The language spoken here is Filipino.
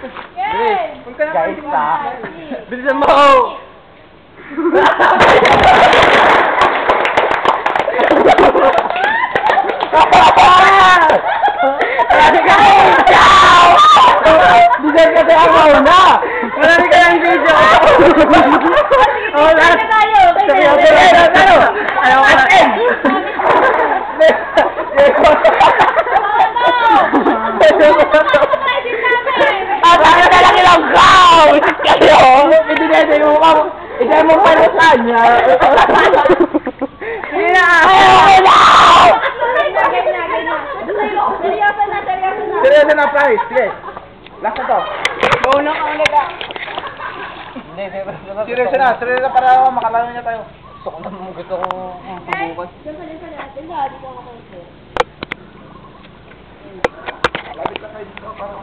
Guys, bilisan mo! Bilisan kasi ako na! Marami ka ng video! Wala na tayo! Ayaw ka natin! Bakit na lang ilang gaw? Kayo! Hindi mo pa na sa kanya. Hindi na! Ayaw na! Seryoso na, price. Sige. Last na to. Mauna ka ulit ah. Seryoso na para makalaro niya tayo. Gusto ko mabukas. Lapit na kayo dito para